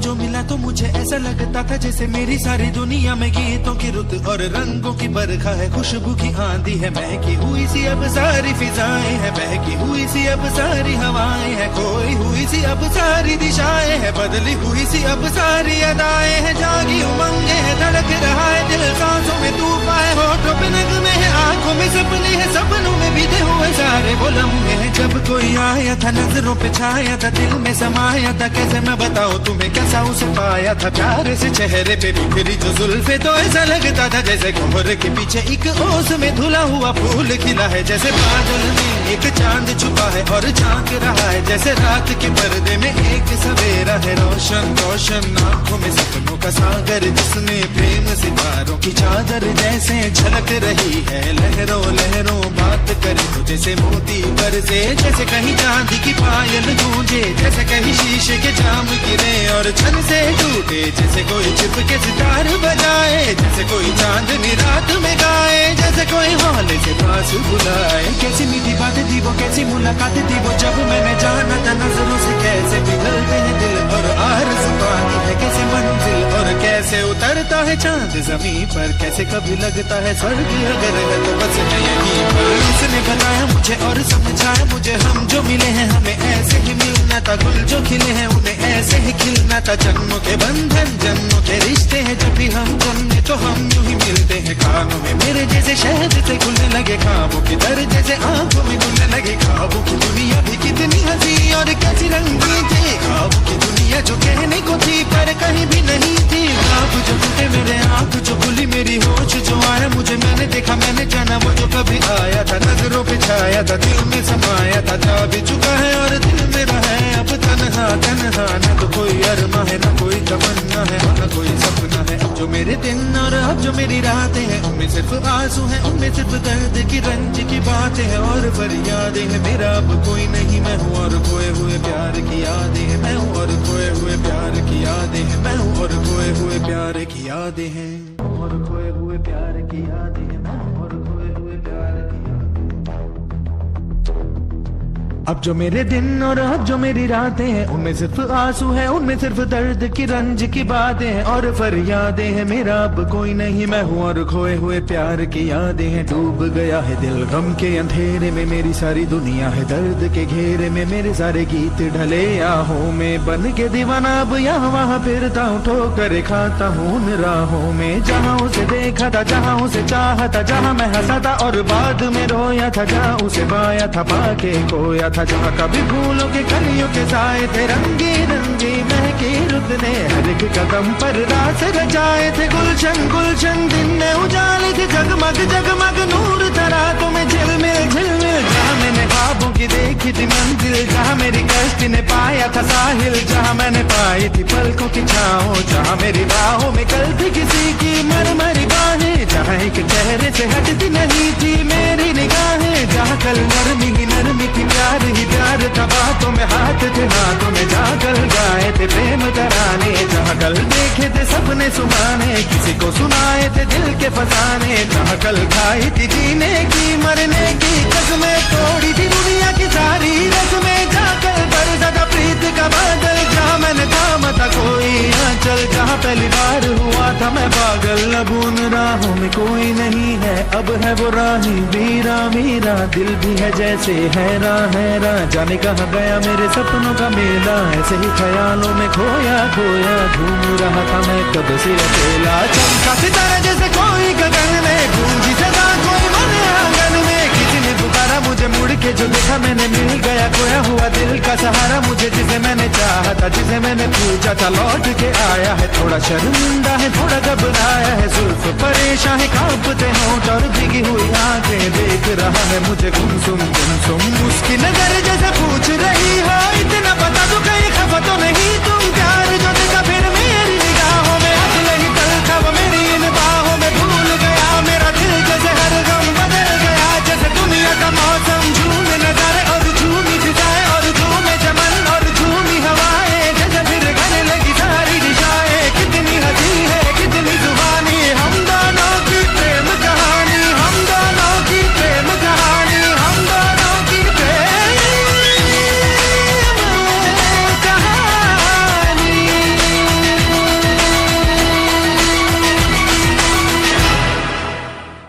जो मिला तो मुझे ऐसा लगता था जैसे मेरी सारी दुनिया में गीतों की रुत और रंगों की बरखा है, खुशबू की आंधी है, महकी हुई सी अब सारी फिजाएं है, महकी हुई सी अब सारी हवाएं है, खोई हुई सी अब सारी दिशाएं है, बदली हुई सी अब सारी अदाएं है, जागी उमंगे है, धड़क रहा है दिल, सांसों में तूफान है, होठों पे नगमे है, आंखों में सपने है, सपनों में बीते हुए सारे वो लम्हे हैं। जब कोई आया था नजरों पे छाया था, दिल में समाया था, कैसे मैं बताऊं तुम्हें कैसा उसे पाया था, प्यार से चेहरे पे बिखरी जो जुल्फे तो ऐसा लगता था जैसे कोहरे के पीछे एक ओस में धुला हुआ फूल खिला है, जैसे बादल में एक चांद छुपा है और झांक रहा है, जैसे रात के पर्दे में एक सवेरा है, रोशन रोशन आंखों में सपनों का सागर, जिसमें प्रेम सितारों की चादर जैसे झलक रही है, लहरों लहरों बात करे तो जैसे मोती बरसे, जैसे कहीं चांदी की पायल गूंजे, जैसे कहीं शीशे के जाम गिरे और छन से टूटे, जैसे कोई छिप के सितार बजाए, जैसे कोई चांदनी रात में गाए, जैसे कोई हौले से पास बुलाए। कैसी मीठी बातें थी वो, कैसी मुलाकातें थी वो, जब मैंने जाना था नजरों से कैसे पिघलते हैं दिल और आरज़ू पानी है, कैसे मंजिल और कैसे उतरता है चांद जमीन पर, कैसे कभी लगता है स्वर्ग अगर है तो बस मैं यहीं पर। उसने बताया मुझे और समझाया मुझे, हम जो मिले हैं हमें ऐसे ही मिलना था, गुल जो खिले हैं उन्हें ऐसे ही खिलना था, जन्मों के बंधन जन्मों के रिश्ते हैं, जब भी हम जन्मे तो हम यूं ही मिलते हैं, कानों में मेरे जैसे शहद से खुलने लगे ख्वाबों के दर, जैसे आंखों में खुलने लगे ख्वाबों की दुनिया भी कितनी हंसी और कैसी रंगीन थी, ख्वाबों की दुनिया जो कहने को थी पर कहीं भी नहीं थी, ख्वाब जो टूटे मेरे आंख जो खुली मेरी होश जो आया मुझे, मैंने देखा मैंने जाना वो जो कभी आया था, नजरों पे छाया था, दिल में समाया था, जा भी चुका है और दिल मेरा है अब तन्हा तन्हा, न तो कोई अरमा है न कोई तमन्ना है न कोई सपना है, अब जो मेरे दिन और अब जो मेरी रातें हैं उनमें सिर्फ आंसू हैं, उनमें सिर्फ दर्द की रंज की बातें हैं और फरियादें हैं, मेरा अब कोई नहीं मैं हूँ और खोए हुए प्यार की यादें हैं, मैं हूँ और खोए हुए प्यार की यादें हैं, मैं हूँ और खोए हुए प्यार की यादें हैं, और खोए हुए प्यार की यादें हैं, मैं हूँ और खोए हुए प्यार की यादें। अब जो मेरे दिन और अब जो मेरी रातें हैं उनमें सिर्फ आंसू है, उनमें सिर्फ दर्द की रंज की बातें हैं और फरियादें हैं, मेरा अब कोई नहीं मैं हूँ और खोए हुए प्यार की यादें हैं, डूब गया है दिल गम के अंधेरे में, मेरी सारी दुनिया है दर्द के घेरे में, मेरे सारे गीत ढले आहों में, बन के दीवाना अब यहाँ वहाँ फिरता हूँ, ठोकर खाता हूँ उन राहों में, जहाँ उसे देखा था जहाँ उसे चाहा था, जहाँ मैं हंसा था और बाद में रोया था, जहाँ उसे पाया था पाके खोया था, जहाँ कभी फूलों के कलियों के साए थे, रंगी रंगी महकी रुत ने हर एक कदम पर रास रचाए थे, गुलशन गुलशन दिन में उजाले थे, जगमग जगमग नूर था रातों में, झिलमिल झिलमिल, जहाँ मैंने ख्वाबों की देखी थी मंजिल, जहाँ मेरी कश्ती ने पाया था साहिल, जहाँ मैंने पाई थी पलकों की छाओ, जहाँ मेरी राहों में कल थी किसी की मरमरी बाहें, जहाँ एक चेहरे से हटती नहीं थी मेरी निगाहें, जहाँ कल नरमी ही नरमी थी प्यार ही प्यार था, बातों में हाथ थे हाथों में, जहाँ कल गाए थे प्रेम तराने, जहाँ कल देखे थे सपने सुनाने, किसी को सुनाए थे दिल के फसाने, जहाँ कल खाई थी जीने की मरने की कसमें, तोड़ी थी दुनिया की सारी रस्में, जहाँ कल बरसा था प्रीत का बादल, जहाँ मैंने थामा था कोई आंचल, जहाँ पहली बार हुआ था मैं पागल, अब उन राहों में कोई नहीं है, अब है वो राही वीरा मीरा, दिल भी है जैसे हैरान हैरान, जाने कहाँ गया मेरे सपनों का मेला, ऐसे ही ख्यालों में खोया खोया घूम रहा था मैं कब से अकेला, चमका सितारा जैसे कोई गगन में, गूंजी सदा कोई मन आंगन में, किसी ने पुकारा मुझे मुड़ के जो देखा मैंने, मिल गया खोया हुआ दिल का सहारा मुझे, जिसे मैंने चाहा था जिसे मैंने पूछा था लौट के आया है, थोड़ा शर्मिंदा है थोड़ा घबराया है, जुल्फ परेशान है कांपते होंठ और भीगी हुई आंखें, देख रहा है मुझे गुमसुम गुमसुम, उसकी नजर जैसे पूछ रही हो